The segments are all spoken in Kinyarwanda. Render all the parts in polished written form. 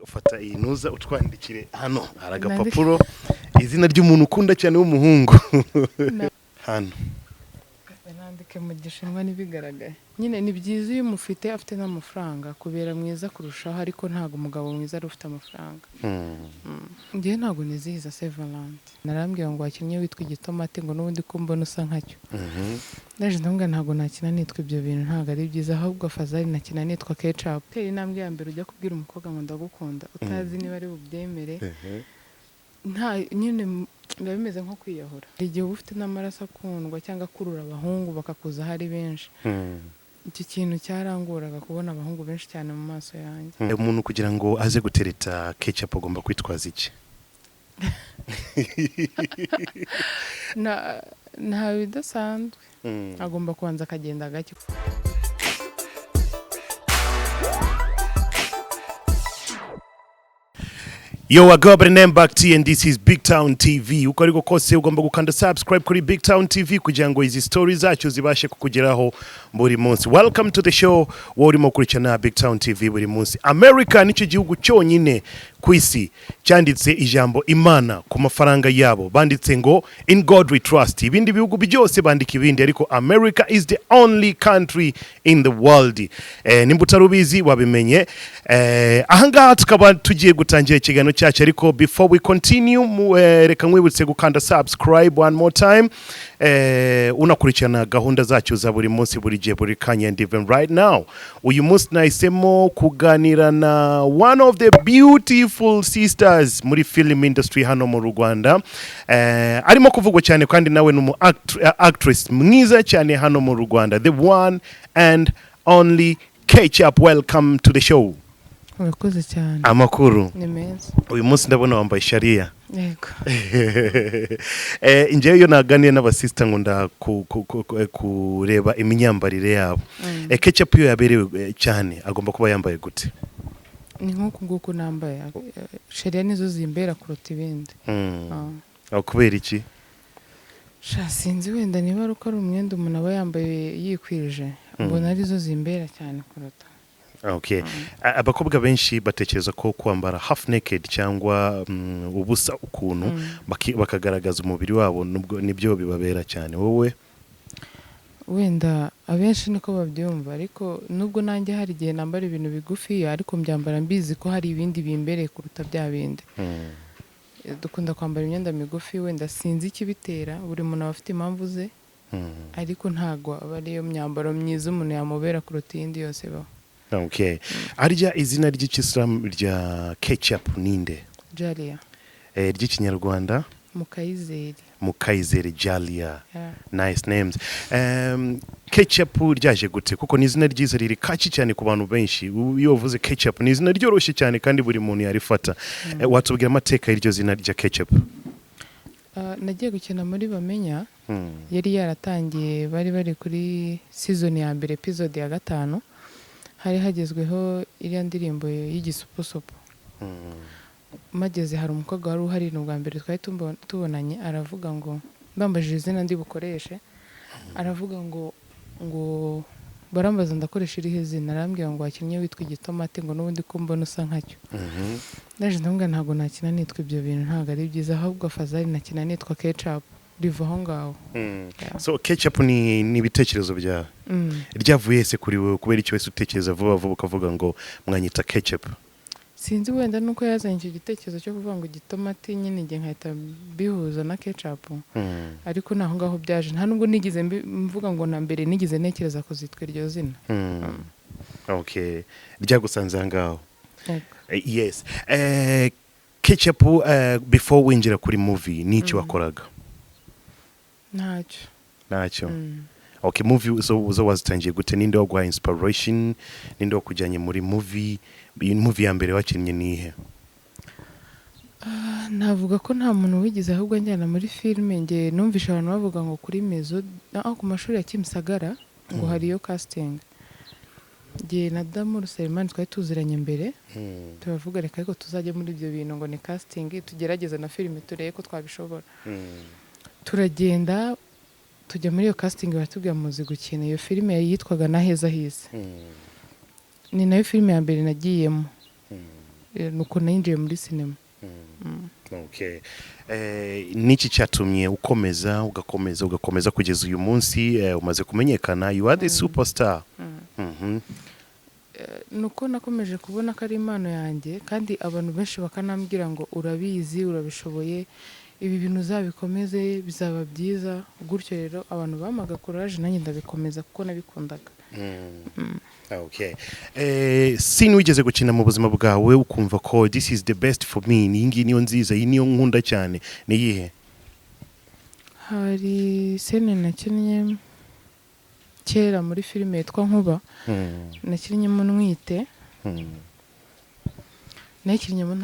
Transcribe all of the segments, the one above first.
ufata iyi ntuza utwandikire hano haragapapuro izina ry'umuntu ukunda cyane w'umuhungu hano nandike mu gishinwa nibigaragaye nyine ni byiza iyo umufite afite n'amafaranga kubera mwiza kurushaho ariko ntago umugabo mwiza ari ufite amafaranga ngiye ntago nizihiza Severland narambwira ngo wakinnye witwa igitomate ngo n'ubundi ko mbona usa nkacyo ndaje ndambwira ntago nakina nitwa ibyo bintu ntago ari byiza ahubwo fazari nakina nitwa KECAPU teri nambwe ya mbere ujya kubwira umukobwa ngo ndagukunda utazi niba ari bubyemere nta nyine bimeze nko kwiyahura igihe ufite n'amaraso akundwa cyangwa akurura abahungu bakakuza hari benshi iki kintu cyarangoraga kubona abahungu benshi cyane mu maso yanjye umuntu kugira ngo aze gutereta KECAPU agomba kwitwaza iki nta bidasanzwe agomba kubanza akagenda gake Yo, I got my name back to and this is BigTown TV. Uko ariko kose ugomba gukanda subscribe kuri BigTown TV kugira ngo izi stories zacu zibashe kukugeraho buri munsi. Welcome to the show. Worimo kurikirana BigTown TV buri munsi. America nicyo gihugu cyonyine ku isi cyanditse ijambo Imana ku mafaranga yabo. Banditse ngo in God we trust. Ibindi bihugu byose bandika ibindi ariko America is the only country in the world. Nimbutarubizi wabimenye. Ahangaha tukaba tugiye gutangira ikiganiro cyacu ariko before we continue reka nkwibutse gukanda subscribe one more time unakurikirana gahunda zacu za buri munsi buri gihe buri kanya and even right now uyu munsi nahisemo kuganira na one of the beautiful sisters muri film industry hano mu Rwanda arimo kuvugwa cyane kandi nawe ni actress mwiza cyane hano mu Rwanda the one and only KECAPU. Welcome to the show. Urakoze cyane. Amakuru. Ni meza. Uyu munsi ndabona wambaye sharia. Yego. Inje yo naganiye n'abasista ngunda kureba iminyambarire yabo. KECAPU yo yaberewe cyane agomba kuba yambaye gute? Ni nko nguko nambaye. Sharia nizo zimbera kuruta ibindi. Kubera iki? Sinzi wenda niba ari uko ari umwenda umuntu aba yambaye yikwirije. Mbona arizo zimbera cyane kuruta. Okay. Abakobwa benshi batekereza ko kwambara half naked cyangwa ubusa ukuntu bakagaragaza umubiri wabo nibyo bibabera cyane. Wowe wenda abenshi niko babyumva ariko nubwo nanjye hari igihe nambara ibintu bigufi ariko mbyambara mbizi ko hari ibindi bimbereye kuruta bya bindi. Dukunda kwambara imyenda migufi wenda sinzi ikibitera buri muntu afite impamvu ze ariko ntago aba ariyo myambaro myiza umuntu yamubera kuruta iyindi yose baho. Okay. Arya izina ry'Ikislam rya KECAPU ninde? Jalia. Ry'ikinyarwanda? Mukayizeri Jalia. Yeah. Nice names. KECAPU ryaje gute kuko ni izina ryiza riri kaci cyane ku bantu benshi. Iyo uvuze KECAPU ni izina ryoroshye cyane kandi buri muntu yarifata. Watubwira amateka y'iryo zina rya KECAPU? Nagiye gukina muri Bamenya. Yari yaratangiye bari kuri season ya mbere episode ya 5. Hari hagezweho iriya ndirimbo y'igisupusupu mageze hari umukobwa wari uhari n'ubwa mbere twari tubonanye aravuga ngo mbambajije izina ndi bukoreshe aravuga ngo barambaza ndakoresha irihe zina arambwira ngo wakinnye witwa igitomate ngo n'ubundi ko mbona usa nkacyo ndaje ndambwira ntago nakina nitwa ibyo bintu ntago ari byiza ahubwo fazari nakina nitwa KECAPU riva aho ngaho. So KECAPU ni ibitekerezo byawe ryavuye se kuri wowe kubera icyo wese utekereza vuba ukavuga ngo mwanyita KECAPU? Sinzi wenda nuko yazanye icyo gitekerezo cyo kuvuga ngo igitomati nyine nge nkahita bihuza na KECAPU ariko naho ngaho byaje nta nubwo nigize mvuga ngo na mbere nigize nekereza ko zitwa iryo zina. Okay. Ryagusanze ngaho. Yes. KECAPU before winjira kuri movie n'iki wakoraga? Ntacyo. Okay, movie zo wazitangiye gute ninde wagwa inspiration ninde wakujyanye muri movie ya mbere wakinnye nihe? Navuga ko nta muntu wigize ahubwo njyana muri filme nge numvisha abantu bavuga ngo kuri mezo ku mashuri ya Kimisagara ngo hari yo casting. Nge na Damu Ruserimani twari tuziranye mbere turavuga reka ariko tuzajye muri ibyo bintu ngo ni casting tugerageza na filme tureye ko twabishobora. Turagenda tujya muri iyo casting baratubwira muzi gukina iyo filme yitwaga na Heza Hise. Ni nayo filme ya mbere nagiyemo. nuko nayinjiye muri sinema. Okay. Niki cyatumye ugakomeza kugeza uyu munsi umaze kumenyekana, you are the superstar. Nuko nakomeje kubona ko ari impano yanjye kandi abantu benshi bakanambwira ngo urabizi urabishoboye ibi bintu uzabikomeze bizaba byiza, gutyo rero abantu bamaga courage nanjye ndabikomeza kuko nabikundaga. Okay. Scene wigeze gukina mu buzima bwawe ukumva ko this is the best for me, ningi niyo nziza, iyi niyo nkunda cyane, ni yihe? Hari scene nakinnye kera muri filime yitwa Nkuba, nakinnyemo Mfite, nakinyemo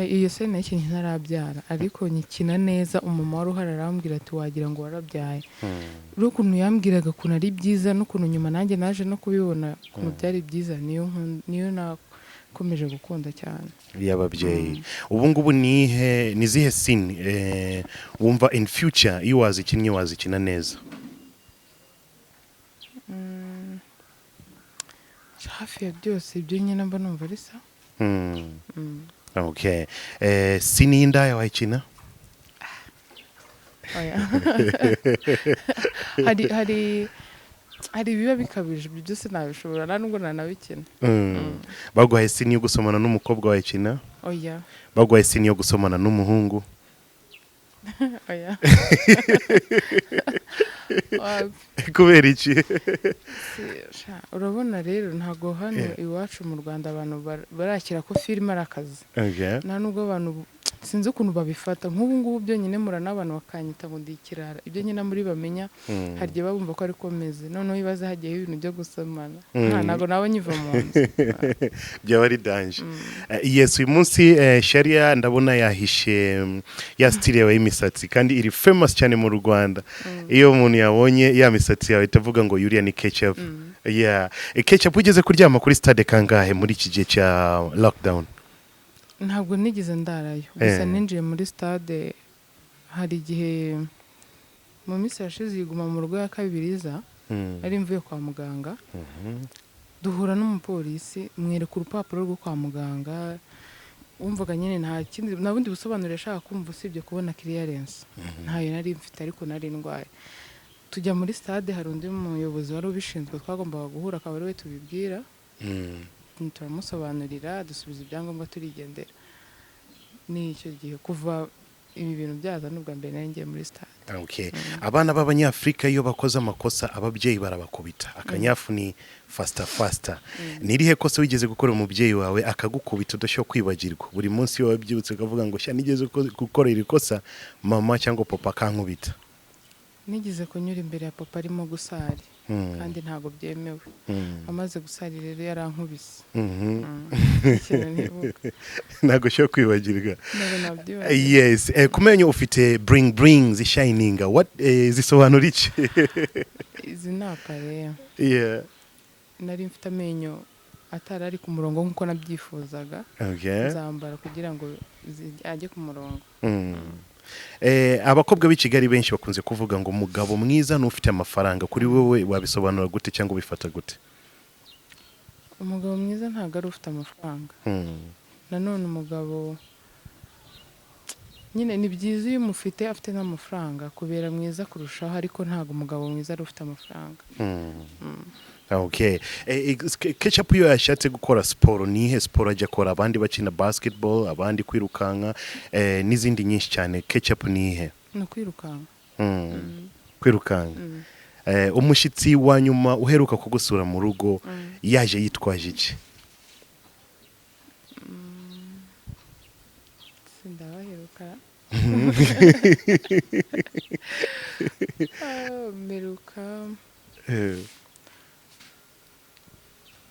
iyo scene nakinnye ntarabyara, ariko nyikina neza, umama wari uhari arambwira ati wagira ngo warabyaye. Rero ukuntu yambwiraga kuntu ari byiza n'ukuntu nyuma nanjye naje no kubibona kuntu byari byiza, niyo nakomeje gukunda cyane y'ababyeyi. Ubu ngubu ni zihe scene wumva in future iyo wazikina neza? hafi ya byose ibyo nyine mba numva ari sawa. Okay. Scene y'indaya wayikina? hari biba bikabije, ibyo byose nabishobora, nta nubwo nanabikina. Baguhaye scene yo gusomana n'umukobwa wayikina? Oya. Baguhaye scene yo gusomana n'umuhungu? Oya. Kubera iki? Urabona rero ntago hano iwacu mu Rwanda abantu barakira ko filime ari akazi. Nta nubwo abantu sinzi ukuntu babifata, nk'ubu ngubu byo nyine murana abantu bakanyita ngo ndi ikirara, ibyo nyine muri bamenya hari gihe babumva ko ari komeze, noneho ibaze hagiye ibintu byo gusomana, ntago nawe nyiva mu nzu byaba ari danje. Yes, uyu munsi Sharia ndabona yahishe ya style yawe y'imisatsi kandi iri famous cyane mu Rwanda. Iyo umuntu yabonye ya misatsi yawe itavuga ngo yuriya ni KECAPU. Yeah, KECAPU ugeze kuryama kuri stade kangahe muri iki gihe cya lockdown? Ntabwo nigeze ndarayo, gusa ninjiye muri stade hari igihe mu minsi yashize yiguma mu rugo ya kabiriza, ari mvuye kwa muganga, duhura n'umupolisi mwereka urupapuro rwo kwa muganga, wumvaga nyine nta kindi na bundi busobanuro yashaka kumva usibye kubona clearance, ntayo nari mfite ariko nari ndwaye. Tujya muri stade, hari undi muyobozi wari ubishinzwe twagombaga guhura, akaba ari we tubibwira, turamusobanurira dusubiza ibyangombwa turigendera. Ni icyo gihe kuva ibi bintu byaza n'ubwa mbere nari ngiye muri stade. Okay. Abana b'Abanyafrika iyo bakoze amakosa ababyeyi barabakubita, akanyafu ni faster. Nirihe kosa wigeze gukora umubyeyi wawe akagukubita udashobora kwibagirwa? Buri munsi iyo wabyutse ukavuga ngo sha nigeze gukora iri kosa mama cyangwa papa kankubita. Nigeze kunyura imbere ya papa arimo gusari, kandi ntago byemewe. Amaze gusari rero yarankubise. Ntago shyo kwibagirwa. Yes, kumenye ufite bring zishininga, what zisobanura iki? Izi napare. Yeah. Nari mfite amenyo atari ari ku murongo nkuko nabyifuzaga. Okay. Zambara kugira ngo ajye ku murongo. Abakobwa b'i Kigali benshi bakunze kuvuga ngo umugabo mwiza n'ufite amafaranga, kuri wowe wabisobanura gute cyangwa ubifata gute? Umugabo mwiza ntago ari ufite amafaranga. Nanone umugabo nyine ni byiza iyo umufite afite n'amafaranga kubera mwiza kurushaho, ariko ntago umugabo mwiza ari ufite amafaranga. Okay. KECAPU iyo yashatse gukora siporo, nihe siporo ajya akora? Abandi bakina basketball, abandi kwirukanka, n'izindi nyinshi cyane. KECAPU nihe? No kwirukanka. Kwirukanka. Umushyitsi wa nyuma uheruka kugusura mu rugo yaje yitwaje iki? Sindabaheruka. Meruka.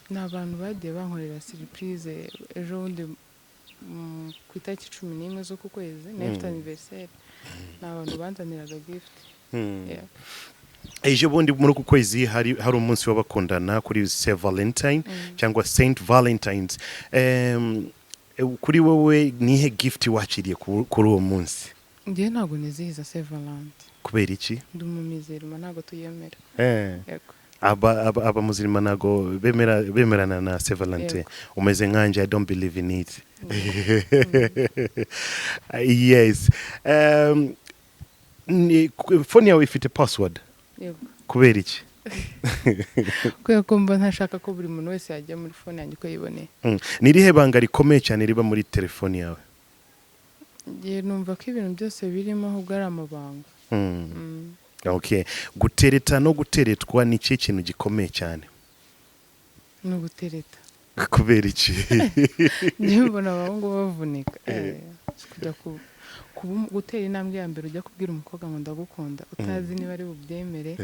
Ni abantu bagiye bankorera surprise ejo bundi ku itariki 11 z'uku kwezi, nefite anniversaire. Ni abantu banzaniraga gift. Ejo bundi muri uku kwezi hari umunsi w'abakundana kuri Saint Valentine cyangwa Saint Valentines. Kuri wowe nihe gift wakiriye kuri uwo munsi? Ngiye ntago nizihiza Saint Valentine. Kubera iki? Ndi umumizerima ntago tuyemera. aba muzirima nago bemerana na Saint Valentin umeze nkanje I don't believe in it. Yes. Phone yawe ifite password kubera iki? Kubera ko mba ntashaka ko buri muntu wese yajya muri phone yanjye ko yiboneye. Ni irihe banga rikomeye cyane riba muri telefone yawe? Ngiye numva ko ibintu byose birimo ahubwo ari amabanga. Okay. Gutereta no guteretwa ni cyo kintu gikomeye cyane. No gutereta. Kubera iki? Nimbona abahungu bavunika. Kujya gutera intambwe ya mbere ujya kubwira umukobwa ngo ndagukunda utazi niba ari bubyemere.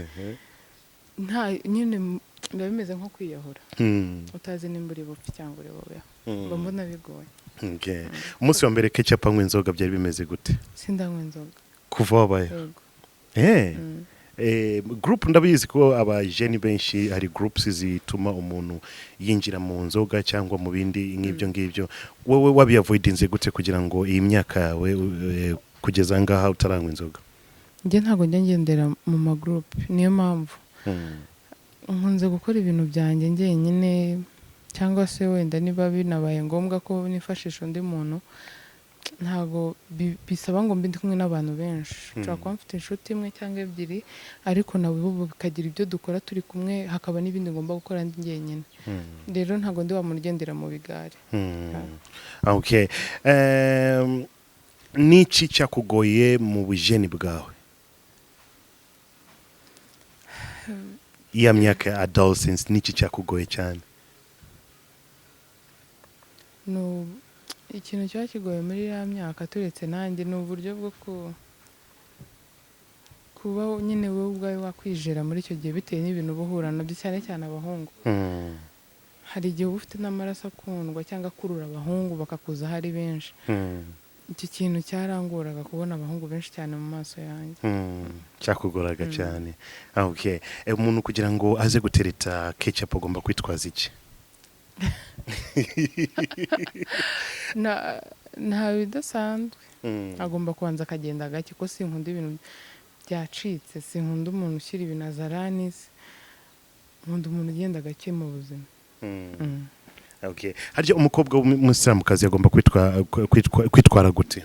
Nta nyine ndabimeze nko kwiyahura. Utazi nimba uri bupfi cyangwa uri bubeho. Mba mbona bigoye. Okay. Umunsi wa mbere KECAPU anywa inzoga byari bimeze gute? Sindanywa inzoga. Kuva wabaye? Group ndabizi ko abajeni benshi hari groups zituma umuntu yinjira mu nzoga cyangwa mu bindi nk'ibyo ngibyo. Wowe wabiavoidinze gute kugira ngo iyi myaka yawe kugeza ngaha utaranywa inzoga? Nge ntago njya ngendera mu ma group niyo mpamvu. Nkunze gukora ibintu byanjye njyenyine cyangwa se wenda niba binabaye ngombwa ko nifashisha undi muntu ntago bisaba ngo mbi ndi kumwe n'abantu benshi. Nshobora kuba mfite inshuti imwe cyangwa ebyiri ariko nawe ubu bikagira ibyo dukora turi kumwe hakaba n'ibindi ngomba gukora ndi njyenyine. Rero ntago ndi wamugendera mu bigari. Okay. Niki cyakugoye mu bujeni bwawe? Ya myaka adolescence niki cyakugoye cyane? No, ikintu cyo kigoye muri ya myaka turetse nanjye ni uburyo bwo kuba nyine wowe ubwawe wakwijera muri icyo gihe bitewe n'ibintu buhura nabyo cyane cyane abahungu. Hari igihe ufite n'amaraso akundwa cyangwa akurura abahungu bakakuza hari benshi. Iki kintu cyarangoraga kubona abahungu benshi cyane mu maso yanjye. Cyakugoraga cyane. Okay. Umuntu kugira ngo aze gutereta KECAPU agomba kwitwaza iki? Nta bidasanzwe. Agomba kubanza akagenda gake ko sinkunda ibintu byacitse, sinkunda umuntu ushyira ibintu azarani, nkunda umuntu ugenda gake mu buzima. Okay. Harya umukobwa w'umusilamukazi agomba kwitwara gute?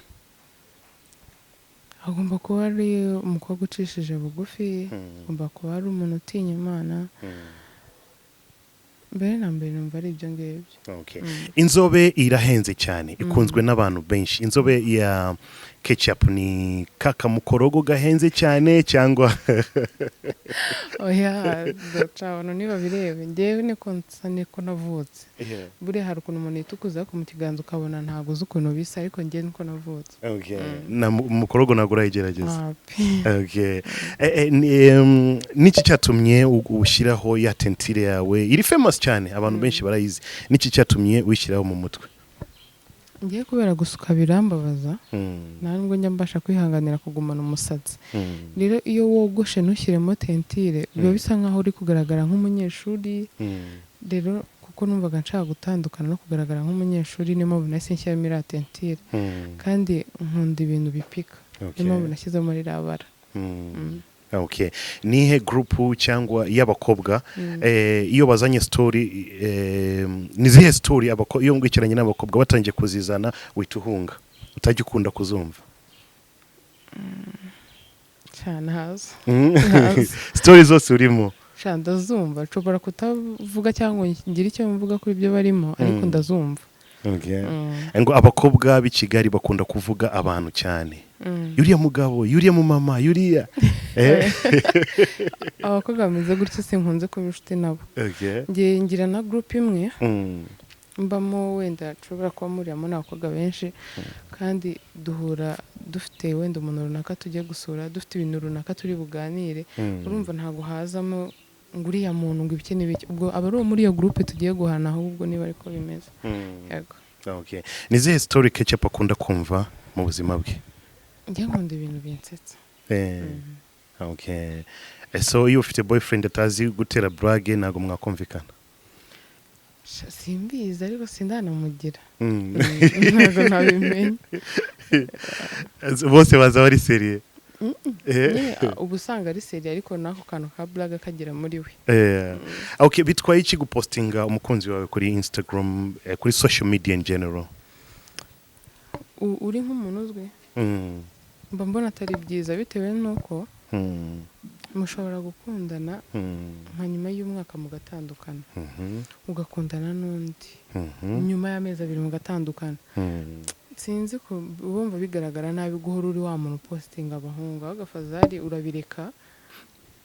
Agomba kuba ari umukobwa ucishije bugufi, agomba kuba ari umuntu utinya Imana. Mbere na mbere numva ari ibyo ngibyo. Okay. Inzobe irahenze cyane ikunzwe n'abantu benshi. Inzobe ya KECAPU ni kakamukorogo gahenze cyane cyangwa? Oya, ndacabona niba birebe ngewe niko navutse. Buri hari ukuntu umuntu yitukuza ku mu kiganza ukabona ntago uzi ukuntu bisa ariko ngewe niko navutse. Okay. Na mukorogo nago urayigerageza. Okay. Niki cyatumye ushyiraho ya tentire yawe iri famous cyane abantu benshi barayizi? Niki cyatumye wishyiraho mu mutwe? Ngiye kubera gusuka birambabaza. Ntabwo njya mbasha kwihanganira kugumana umusatsi. Rero iyo wogoshe ntushyiremo tentire biba bisa nkaho uri kugaragara nk'umunyeshuri. Rero kuko numvaga nshaka gutandukana no kugaragara nk'umunyeshuri niyo mpamvu nahise nshyiramo iriya tentire. Kandi nkunda ibintu bipika. Niyo mpamvu nashyizemo ririya bara. Okay. Nihe group cyangwa y'abakobwa iyo bazanye story nizihe story iyo ngwikiranye n'abakobwa batangiye kuzizana wituhunga utajya ukunda kuzumva? Cyane hazo. Story zose urimo? Ndazumva nshobora kutavuga cyangwa ngira icyo mvuga kuri ibyo barimo ariko ndazumva. Okay. Ngo abakobwa b'i Kigali bakunda kuvuga abantu cyane. Yuriya mugabo, yuriya mu mama, yuriya. Abakobwa bameze gutyo sinkunze kuba inshuti nabo. Okay. Ngiye ngira na group imwe. Mbamo wenda nshobora kuba muriramo n'abakobwa benshi kandi duhura dufite wenda umuntu runaka tujye gusura dufite ibintu runaka turi buganire. Urumva ntago hazamo nguriya muntu ngo ibike n'ibiki ubwo aba ari muri iyo groupe tugiye guhana ahubwo niba ariko bimeze. Yego. Okay. Nizihe story KECAPU akunda kumva mu buzima bwe? Ngiye nkunda ibintu binsetsa. Okay. So iyo ufite boyfriend atazi gutera blague ntago mwakumvikana? Simbizi ariko sindanamugira. Ntago ntabimenye. Bose baza bari seriye? nyine uba usanga ari seri ariko n'ako kantu ka blague kagira muri we. Okay, bitwaye iki gupostinga umukunzi wawe kuri Instagram, kuri social media in general? Uri nk'umuntu uzwi mba mbona atari byiza bitewe n'uko mushobora gukundana nka nyuma y'umwaka mugatandukana ugakundana n'undi nyuma y'amezi 2 mugatandukana. Sinzi ko bumva bigaragara nabi guhora uri wa muntu postinga abahungu agafazari urabireka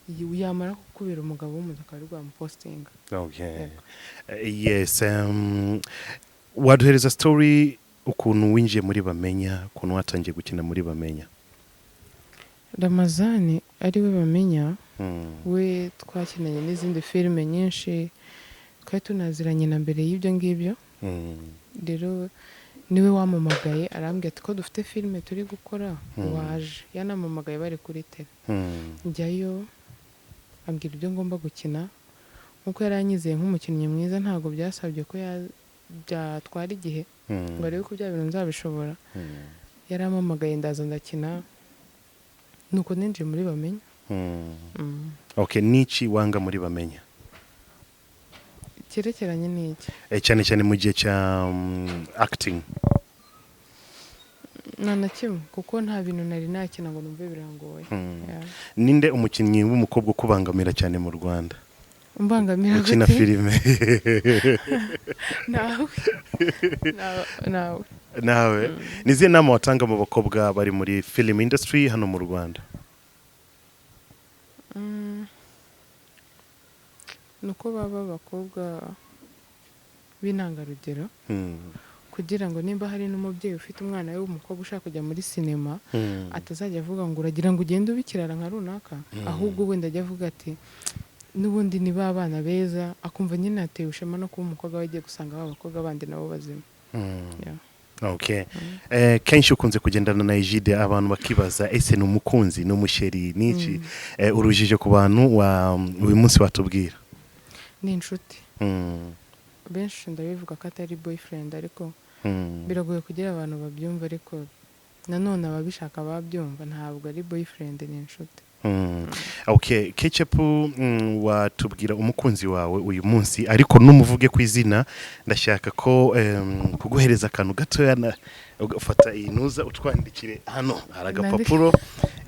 yamara kukubera umugabo w'umuzaka ari mu postinga. Okay. Yes, waduhereza story ukuntu winjiye muri Bamenya, ukuntu watangiye gukina muri Bamenya. Ramazani ari we Bamenya, we twakinanye n'izindi filime nyinshi twari tunaziranye na mbere y'ibyo ngibyo. Rero niwe wamumagaye arambwira ati ko dufite filime turi gukora waje. Yanamumagaye bari kuri tele. Njyayo ambwira ibyo ngomba gukina nkuko yaranyizeye nk'umukinnyi mwiza, ntago byasabye ko byatwara igihe ngo arebe ko bya bintu nzabishobora. Yaramamagaye ndaza ndakina nuko ninjiye muri Bamenya. Okay, niki wanga muri Bamenya? Cyerekeranye n'iki? Cyane cyane mu gihe cya acting. Na kimwe kuko nta bintu nari nakina ngo numve birangoye. Ninde umukinnyi w'umukobwa kubangamira cyane mu Rwanda? Umbangamira gute? Ukina filime. Nawe nizihe nama watanga mu bakobwa bari muri film industry hano mu Rwanda? Nuko baba abakobwa b'intangarugero kugira ngo nimba hari n'umubyeyi ufite umwana we w'umukobwa ushaka kujya muri sinema atazajya avuga ngo uragira ngo ugende ubikirara nka runaka, ahubwo wenda ajya avuga ati n'ubundi ni ba bana beza, akumva nyine atewe ishema no kuba umukobwa we agiye gusanga abakobwa bandi nabo bazima. Okay. Kenshi ukunze kugendana na Egide abantu bakibaza ese ni umukunzi no musheri niki urujije ku bantu uyu munsi watubwira? Ni inshuti. Benshi ndabivuga ko atari boyfriend ariko biragoye kugira abantu babyumva, ariko nanone ababishaka babyumva ntabwo ari boyfriend, ni inshuti. Okay, KECAPU watubwira umukunzi wawe uyu munsi ariko numuvuge ku izina. Ndashaka ko kuguhereza akantu gatoya ugafata inuza utwandikire hano haragapapuro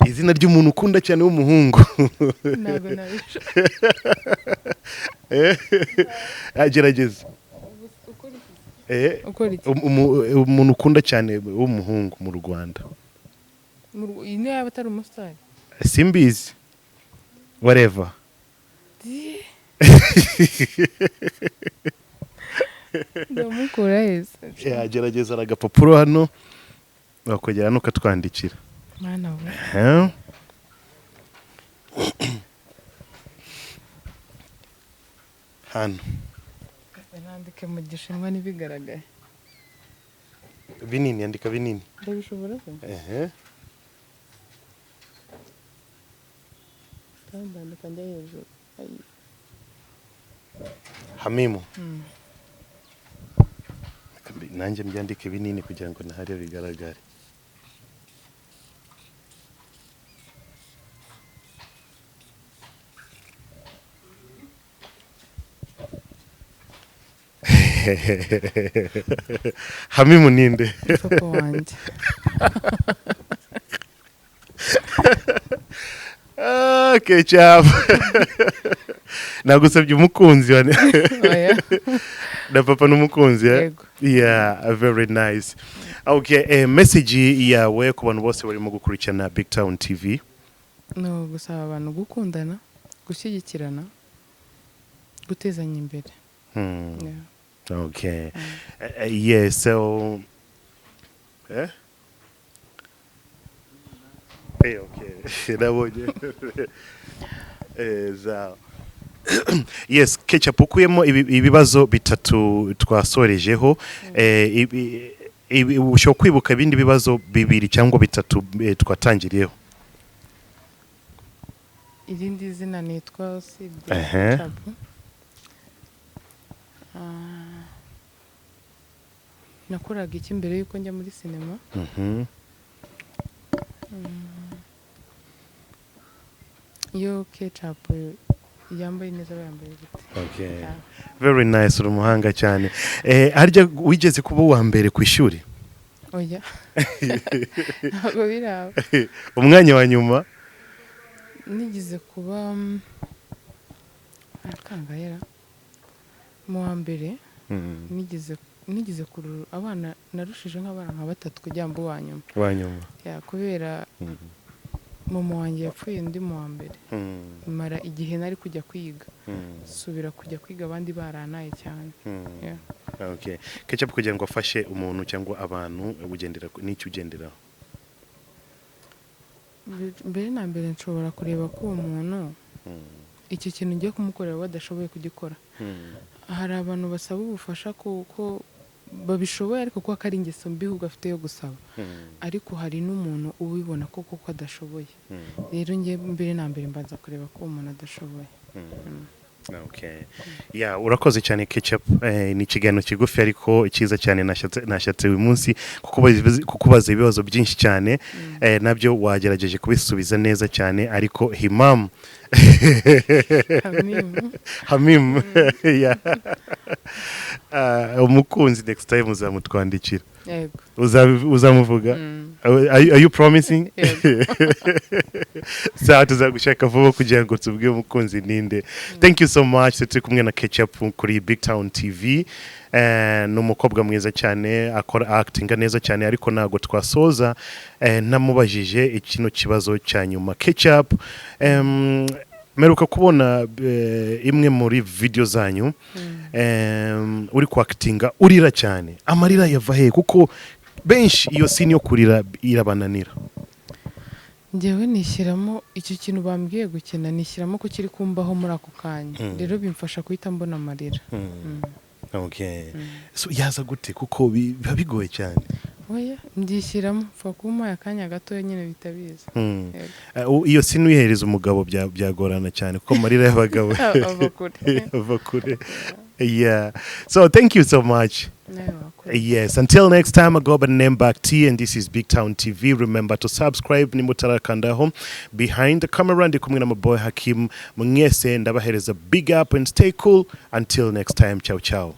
izina ry'umuntu ukunda cyane w'umuhungu. Ntabwo nabisha. Agerageza. Umuntu ukunda cyane w'umuhungu mu Rwanda. Ine yaba atari umusitari? Simbizi. Whatever. Ndamukura heza. Gerageza aragapapuro hano bakogera nuko twandikira. Mana we. Hano. Nandike mu gishinwa n'ibigaragaye. Binini, andika binini. Ndabishobora se? Ndandika njya hejuru. Hamimu. Nanjye mbyandike binini kugira ngo nahari bigaragare. Hamimu ninde? Papa wanjye. KECAPU. Nagusabye umukunzi wane. Na papa n'umukunzi ya? Yeah, very nice. Okay, message yawe ku bantu bose barimo gukurikirana BigTown TV. No, gusaba abantu gukundana, gushyigikirana, gutezanya imbere. Okay. Yeah, so okay. Nabonye. Yes, KECAPU ukuyemo ibibazo bitatu twasorejeho, ushobora kwibuka ibindi bibazo 2 cyangwa 3 twatangiriyeho? Irindi zina nitwa KECAPU. Nakoraga iki mbere yuko njya muri sinema? iyo KECAP yambaye neza yambaye gute. Okay. Very nice, uri umuhanga cyane. Harya wigeze kuba uwa mbere ku ishuri? Oya. Ntabwo biraba. Umwanya wa nyuma? Nigeze kuba akangayera mu wa mbere. nigeze kurura abana narushije nk'abana nka 3 kugira ngo wanyuma ya kubera mama wanjye yapfuye ndi mu wa mbere mara igihe nari kujya kwiga subira kujya kwiga abandi baranaye cyane. Okay. KECAP kugira ngo afashe umuntu cyangwa abantu ugendera n'icyo ugenderaho? Mbere na mbere nshobora kureba ko umuntu iki kintu ngiye kumukorera badashoboye kugikora. Hari abantu basaba ubufasha ko babishoboye ariko ko akari ingeso mbi ugafite yo gusaba, ariko hari n'umuntu ubibona ko adashoboye. Rero ngiye mbere na mbere mbanza kureba ko umuntu adashoboye. Okay. Yeah, urakoze cyane KECAP. Ni ikiganiro kigufi ariko ikiza cyane nashatse uyu munsi kukubaza ibibazo byinshi cyane, nabyo wagerageje kubisubiza neza cyane, ariko himam Hamim. Yeah. Umukunzi next time uzamutwandikira. Yego. Uzamuvuga? Are you promising? Sawa, tuzagushaka vuba kugira ngo tubwiye umukunzi ninde. Thank you so much. Turi kumwe na KECAP kuri BigTown TV. N'umukobwa mwiza cyane, akora acting neza cyane, ariko nago twasoza namubajije ikino kibazo cya nyuma. KECAP, meruka kubona imwe muri video zanyu uri kwactinga urira cyane. Amarira yava he? Kuko benshi iyo scene yo kurira irabananira. Njyewe nishyiramo icyo kintu bambwiye gukina, nishyiramo ko kiri kumbaho muri ako kanya, rero bimfasha guhita mbona amarira. Okay. So yaza gute kuko biba bigoye cyane? Oya, ndishyiramo fa kuma yakanya gato nyine bitabiza. Iyo scene uyihereza umugabo byagorana cyane kuko amarira y'abagabo avakure. Yeah. So thank you so much. Yes, until next time, I go by the name BigTown, and this is BigTown TV. Remember to subscribe. Nimutara kandaho behind the camera. Ndi kumwe na my boy Hakim. Mwese ndabahereza big up and stay cool. Until next time, ciao ciao.